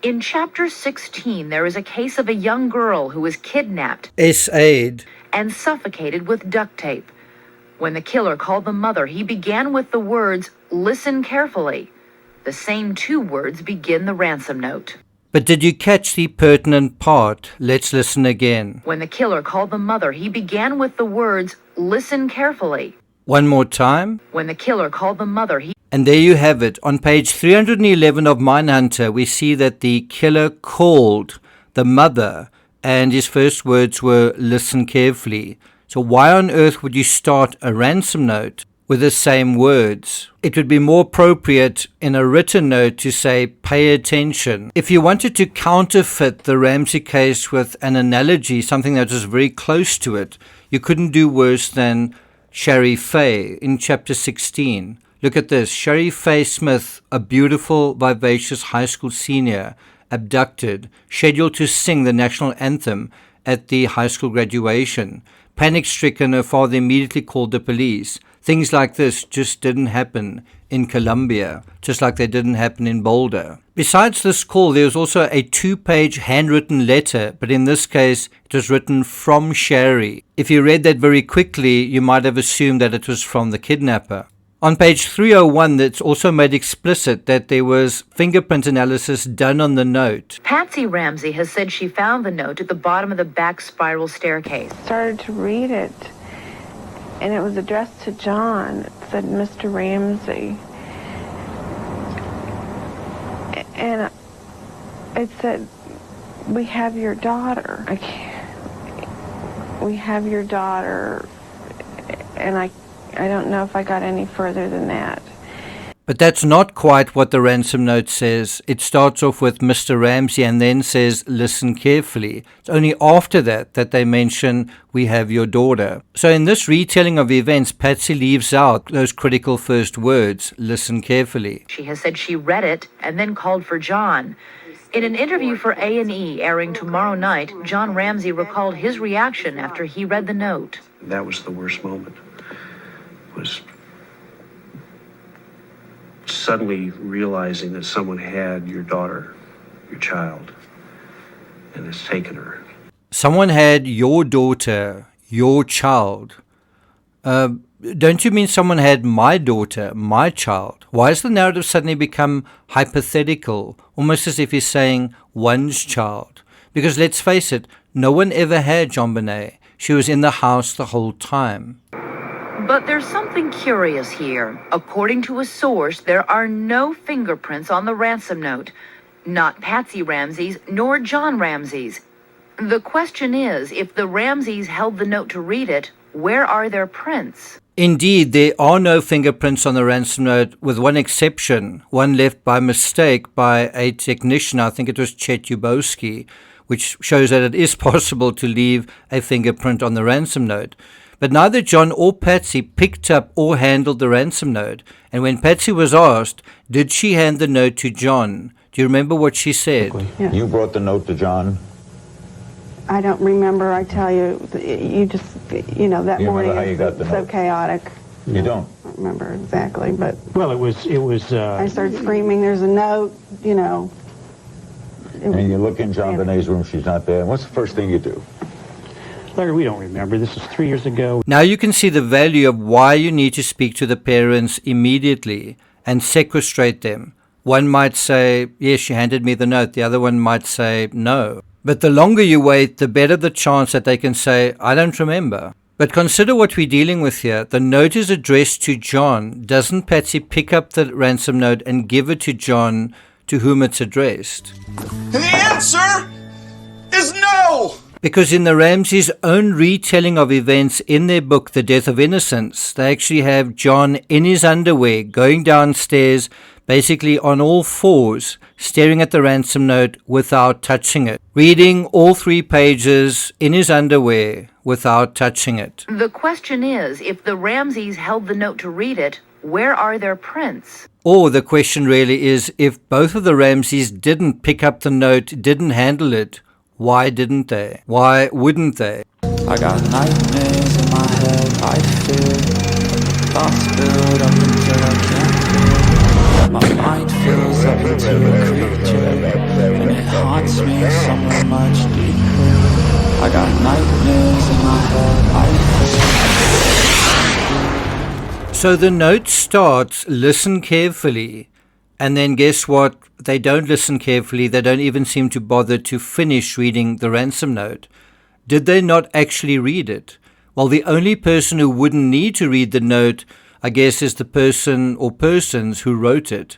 In Chapter 16, there is a case of a young girl who was kidnapped S-aid. and suffocated with duct tape. When the killer called the mother, he began with the words, "Listen carefully." The same two words begin the ransom note. But did you catch the pertinent part? Let's listen again. When the killer called the mother, he began with the words, "Listen carefully." One more time. When the killer called the mother, he... And there you have it. On page 311 of Mindhunter, we see that the killer called the mother, and his first words were, "Listen carefully." So why on earth would you start a ransom note with the same words? It would be more appropriate in a written note to say, "Pay attention." If you wanted to counterfeit the Ramsey case with an analogy, something that was very close to it, you couldn't do worse than Sherry Faye in chapter 16. Look at this. Sherry Faye Smith, a beautiful, vivacious high school senior, abducted, scheduled to sing the national anthem at the high school graduation. Panic-stricken, her father immediately called the police. Things like this just didn't happen in Columbia, just like they didn't happen in Boulder. Besides this call, there was also a 2-page handwritten letter, but in this case, it was written from Sherry. If you read that very quickly, you might have assumed that it was from the kidnapper. On page 301, it's also made explicit that there was fingerprint analysis done on the note. Patsy Ramsey has said she found the note at the bottom of the back spiral staircase. Started to read it, and it was addressed to John. It said, "Mr. Ramsey." And it said, "We have your daughter." We have your daughter, and I don't know if I got any further than that. But that's not quite what the ransom note says. It starts off with Mr. Ramsey and then says, "Listen carefully." It's only after that that they mention, "We have your daughter." So in this retelling of events, Patsy leaves out those critical first words, "Listen carefully." She has said she read it and then called for John. In an interview for A&E airing tomorrow night, John Ramsey recalled his reaction after he read the note. That was the worst moment. Was suddenly realizing that someone had your daughter, your child, and has taken her. Someone had your daughter, your child. Don't you mean someone had my daughter, my child? Why has the narrative suddenly become hypothetical, almost as if he's saying one's child? Because let's face it, no one ever had JonBenet. She was in the house the whole time. But there's something curious here. According to a source, there are no fingerprints on the ransom note. Not Patsy Ramsey's, nor John Ramsey's. The question is, if the Ramseys held the note to read it, where are their prints? Indeed, there are no fingerprints on the ransom note, with one exception, one left by mistake by a technician, I think it was Chet Ubowski, which shows that it is possible to leave a fingerprint on the ransom note. But neither John or Patsy picked up or handled the ransom note. And when Patsy was asked, did she hand the note to John? Do you remember what she said? Yeah. You brought the note to John? I don't remember, I tell you. You just, that you morning how you got the so note? Chaotic. You don't? I don't remember exactly, but... Well, it was. I started screaming, "There's a note," And you look in JonBenet's room, she's not there. And what's the first thing you do? Larry, we don't remember. This was 3 years ago. Now you can see the value of why you need to speak to the parents immediately and sequestrate them. One might say, yes, she handed me the note. The other one might say, no. But the longer you wait, the better the chance that they can say, I don't remember. But consider what we're dealing with here. The note is addressed to John. Doesn't Patsy pick up the ransom note and give it to John, to whom it's addressed? The answer is no! Because in the Ramseys' own retelling of events in their book, The Death of Innocence, they actually have John in his underwear going downstairs, basically on all fours, staring at the ransom note without touching it, reading all 3 pages in his underwear without touching it. The question is, if the Ramseys held the note to read it, where are their prints? Or the question really is, if both of the Ramseys didn't pick up the note, didn't handle it, why didn't they? Why wouldn't they? I got nightmares in my head, I fear. Thoughts build up until I can't breathe. My mind fills up into a creature. takes me somewhere much deeper. I got nightmares in my head, I fear. So the note starts, listen carefully, and then guess what? They don't listen carefully. They don't even seem to bother to finish reading the ransom note. Did they not actually read it? Well, the only person who wouldn't need to read the note, I guess, is the person or persons who wrote it.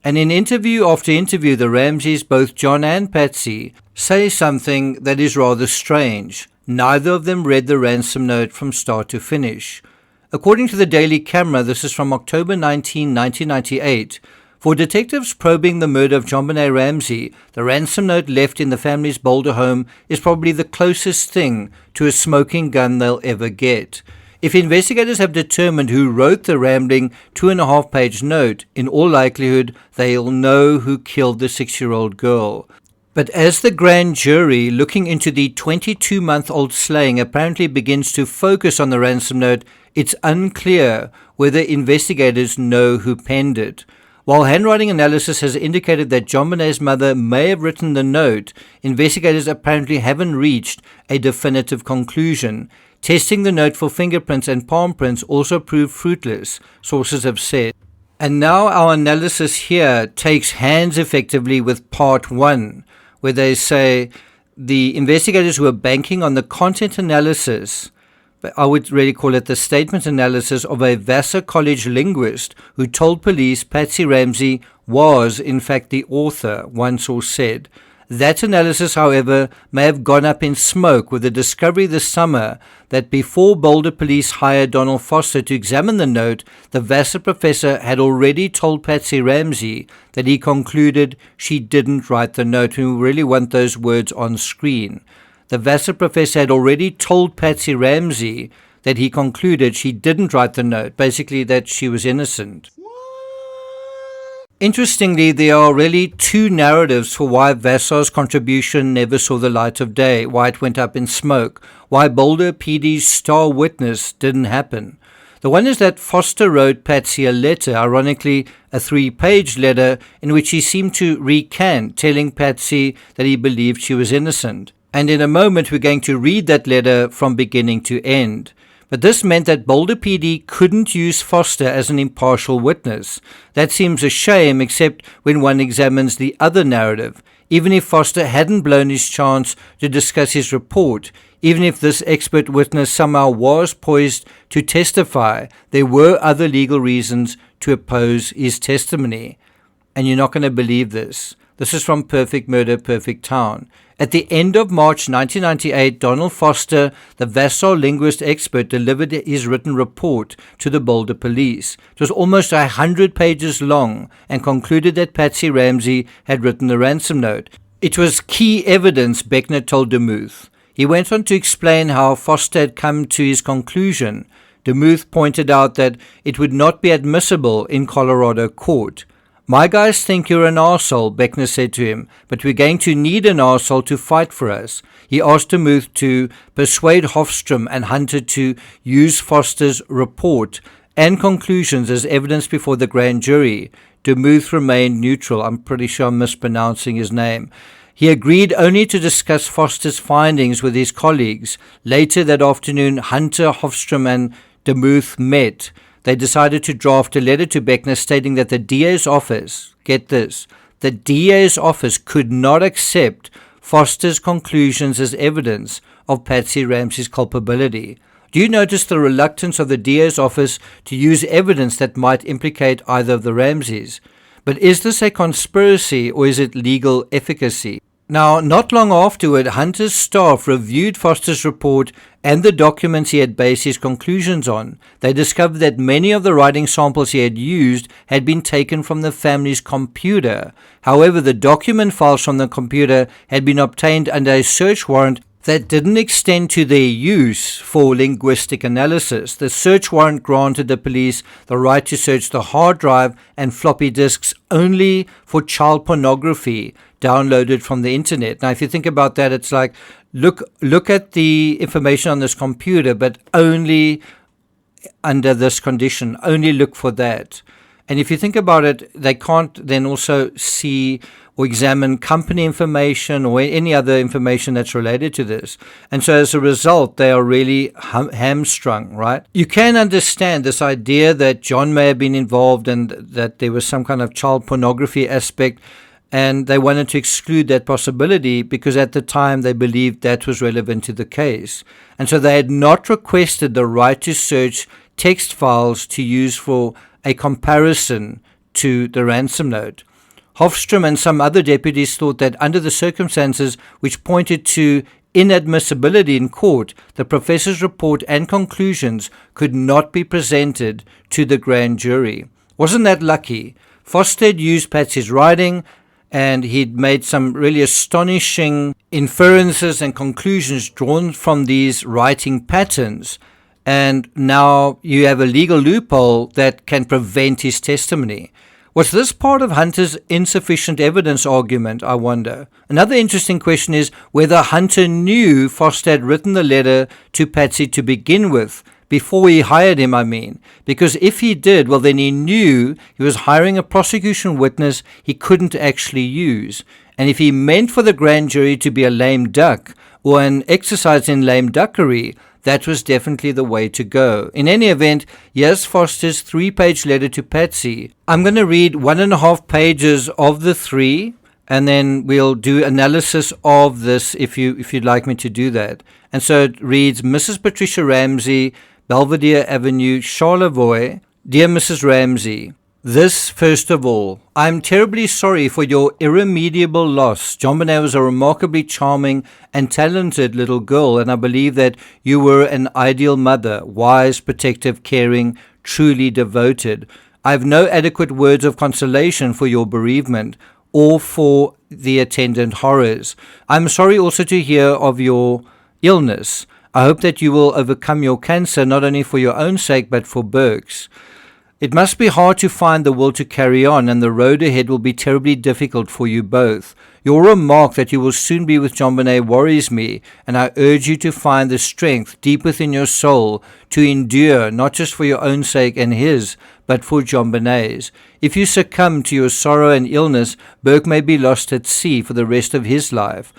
And in interview after interview, the Ramseys, both John and Patsy, say something that is rather strange. Neither of them read the ransom note from start to finish. According to the Daily Camera, this is from October 19, 1998, for detectives probing the murder of JonBenet Ramsey, the ransom note left in the family's Boulder home is probably the closest thing to a smoking gun they'll ever get. If investigators have determined who wrote the rambling 2.5-page note, in all likelihood they'll know who killed the 6-year-old girl. But as the grand jury, looking into the 22-month-old slaying, apparently begins to focus on the ransom note, it's unclear whether investigators know who penned it. While handwriting analysis has indicated that JonBenet's mother may have written the note, investigators apparently haven't reached a definitive conclusion. Testing the note for fingerprints and palm prints also proved fruitless, sources have said. And now our analysis here takes hands effectively with part 1, where they say the investigators were banking on the content analysis, I would really call it the statement analysis of a Vassar College linguist who told police Patsy Ramsey was in fact the author, one source said. That analysis, however, may have gone up in smoke with the discovery this summer that before Boulder police hired Donald Foster to examine the note, the Vassar professor had already told Patsy Ramsey that he concluded she didn't write the note. We really want those words on screen. The Vassar professor had already told Patsy Ramsey that he concluded she didn't write the note, basically that she was innocent. Interestingly, there are really two narratives for why Vassar's contribution never saw the light of day, why it went up in smoke, why Boulder PD's star witness didn't happen. The one is that Foster wrote Patsy a letter, ironically a 3-page letter, in which he seemed to recant, telling Patsy that he believed she was innocent. And in a moment we're going to read that letter from beginning to end. But this meant that Boulder PD couldn't use Foster as an impartial witness. That seems a shame, except when one examines the other narrative. Even if Foster hadn't blown his chance to discuss his report, even if this expert witness somehow was poised to testify, there were other legal reasons to oppose his testimony. And you're not going to believe this. This is from Perfect Murder, Perfect Town. At the end of March 1998, Donald Foster, the Vassar linguist expert, delivered his written report to the Boulder police. It was almost 100 pages long and concluded that Patsy Ramsey had written the ransom note. It was key evidence, Beckner told DeMuth. He went on to explain how Foster had come to his conclusion. DeMuth pointed out that it would not be admissible in Colorado court. My guys think you're an arsehole, Beckner said to him, but we're going to need an arsehole to fight for us. He asked DeMuth to persuade Hofstrom and Hunter to use Foster's report and conclusions as evidence before the grand jury. DeMuth remained neutral. I'm pretty sure I'm mispronouncing his name. He agreed only to discuss Foster's findings with his colleagues. Later that afternoon, Hunter, Hofstrom and DeMuth met. They decided to draft a letter to Beckner stating that the DA's office, get this, the DA's office could not accept Foster's conclusions as evidence of Patsy Ramsey's culpability. Do you notice the reluctance of the DA's office to use evidence that might implicate either of the Ramseys? But is this a conspiracy or is it legal efficacy? Now, not long afterward, Hunter's staff reviewed Foster's report and the documents he had based his conclusions on. They discovered that many of the writing samples he had used had been taken from the family's computer. However, the document files from the computer had been obtained under a search warrant that didn't extend to their use for linguistic analysis. The search warrant granted the police the right to search the hard drive and floppy disks only for child pornography downloaded from the internet. Now, if you think about that, it's like, look at the information on this computer, but only under this condition. Only look for that. And if you think about it, they can't then also see or examine company information or any other information that's related to this. And so as a result, they are really hamstrung, right? You can understand this idea that John may have been involved and that there was some kind of child pornography aspect, and they wanted to exclude that possibility because at the time they believed that was relevant to the case. And so they had not requested the right to search text files to use for a comparison to the ransom note. Hofstrom and some other deputies thought that under the circumstances which pointed to inadmissibility in court, the professor's report and conclusions could not be presented to the grand jury. Wasn't that lucky? Foster had used Patsy's writing, and he'd made some really astonishing inferences and conclusions drawn from these writing patterns. And now you have a legal loophole that can prevent his testimony. Was this part of Hunter's insufficient evidence argument, I wonder? Another interesting question is whether Hunter knew Foster had written the letter to Patsy to begin with, before he hired him, I mean. Because if he did, well, then he knew he was hiring a prosecution witness he couldn't actually use. And if he meant for the grand jury to be a lame duck, or an exercise in lame duckery, that was definitely the way to go. In any event, here's Foster's 3-page letter to Patsy. I'm going to read 1.5 pages of the 3, and then we'll do analysis of this if you'd like me to do that. And so it reads, Mrs. Patricia Ramsey, Belvedere Avenue, Charlevoix. Dear Mrs. Ramsey, this, first of all, I'm terribly sorry for your irremediable loss. JonBenet was a remarkably charming and talented little girl, and I believe that you were an ideal mother, wise, protective, caring, truly devoted. I have no adequate words of consolation for your bereavement or for the attendant horrors. I'm sorry also to hear of your illness. I hope that you will overcome your cancer, not only for your own sake, but for Burke's. It must be hard to find the will to carry on, and the road ahead will be terribly difficult for you both. Your remark that you will soon be with JonBenet worries me, and I urge you to find the strength deep within your soul to endure, not just for your own sake and his, but for JonBenet's. If you succumb to your sorrow and illness, Burke may be lost at sea for the rest of his life,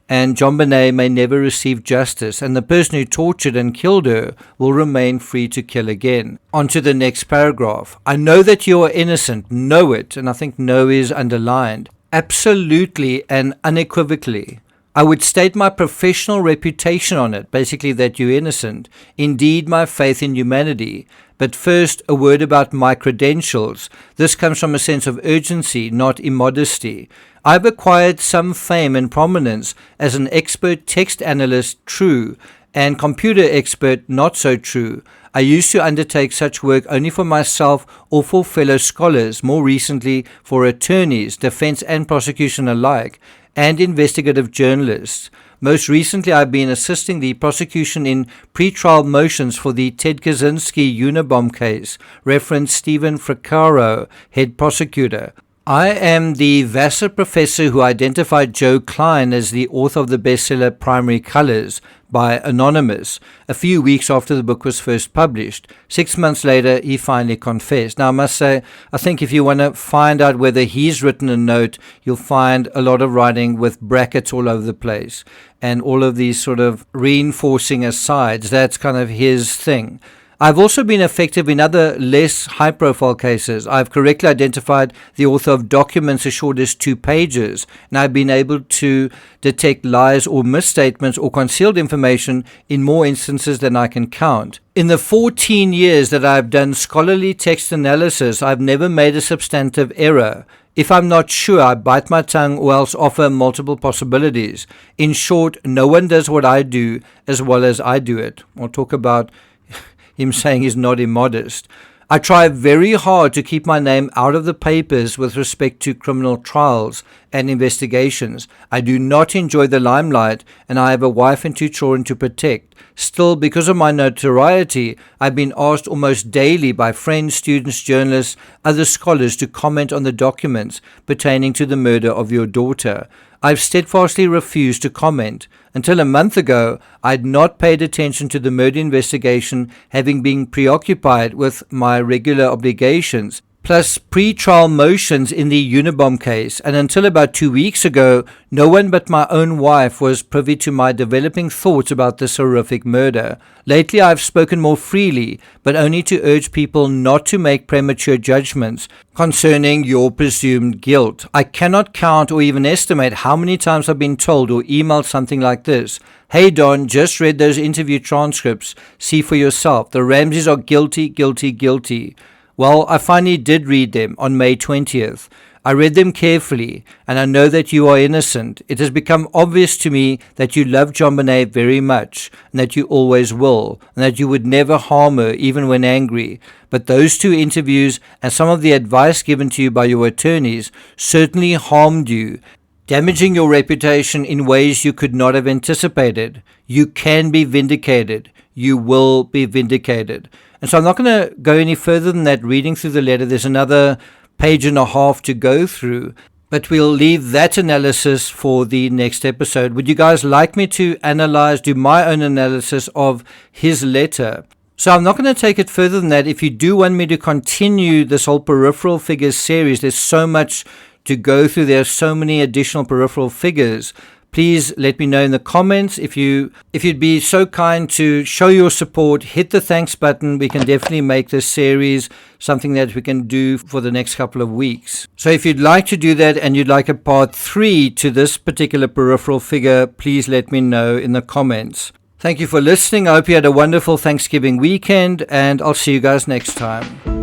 and JonBenet may never receive justice, and the person who tortured and killed her will remain free to kill again. On to the next paragraph. I know that you are innocent, know it, and I think know is underlined. Absolutely and unequivocally. I would stake my professional reputation on it, basically that you're innocent. Indeed, my faith in humanity. But first, a word about my credentials. This comes from a sense of urgency, not immodesty. I've acquired some fame and prominence as an expert text analyst, true, and computer expert, not so true. I used to undertake such work only for myself or for fellow scholars, more recently for attorneys, defense and prosecution alike, and investigative journalists. Most recently, I've been assisting the prosecution in pretrial motions for the Ted Kaczynski Unabomb case, referenced Stephen Fracaro, head prosecutor. I am the Vassar professor who identified Joe Klein as the author of the bestseller Primary Colors by Anonymous a few weeks after the book was first published. 6 months later, he finally confessed. Now, I must say, I think if you want to find out whether he's written a note, you'll find a lot of writing with brackets all over the place and all of these sort of reinforcing asides. That's kind of his thing. I've also been effective in other less high-profile cases. I've correctly identified the author of documents as short as 2 pages, and I've been able to detect lies or misstatements or concealed information in more instances than I can count. In the 14 years that I've done scholarly text analysis, I've never made a substantive error. If I'm not sure, I bite my tongue or else offer multiple possibilities. In short, no one does what I do as well as I do it. I'll talk about him saying he's not immodest. I try very hard to keep my name out of the papers with respect to criminal trials and investigations. I do not enjoy the limelight, and I have a wife and 2 children to protect. Still, because of my notoriety, I've been asked almost daily by friends, students, journalists, other scholars to comment on the documents pertaining to the murder of your daughter. I've steadfastly refused to comment. Until a month ago, I had not paid attention to the murder investigation, having been preoccupied with my regular obligations. plus pre-trial motions in the Unabomb case, and until about 2 weeks ago, no one but my own wife was privy to my developing thoughts about this horrific murder. Lately I've spoken more freely, but only to urge people not to make premature judgments concerning your presumed guilt. I cannot count or even estimate how many times I've been told or emailed something like this. Hey Don, just read those interview transcripts. See for yourself. The Ramseys are guilty, guilty, guilty. Well, I finally did read them on May 20th. I read them carefully, and I know that you are innocent. It has become obvious to me that you love JonBenet very much, and that you always will, and that you would never harm her even when angry. But those 2 interviews and some of the advice given to you by your attorneys certainly harmed you, damaging your reputation in ways you could not have anticipated. You can be vindicated. You will be vindicated. And so I'm not going to go any further than that reading through the letter. There's another page and a half to go through, but we'll leave that analysis for the next episode. Would you guys like me to do my own analysis of his letter? So I'm not going to take it further than that. If you do want me to continue this whole peripheral figures series, there's so much to go through. There are so many additional peripheral figures. Please let me know in the comments. If you'd be so kind to show your support, hit the thanks button. We can definitely make this series something that we can do for the next couple of weeks. So if you'd like to do that and you'd like a part 3 to this particular peripheral figure, please let me know in the comments. Thank you for listening. I hope you had a wonderful Thanksgiving weekend, and I'll see you guys next time.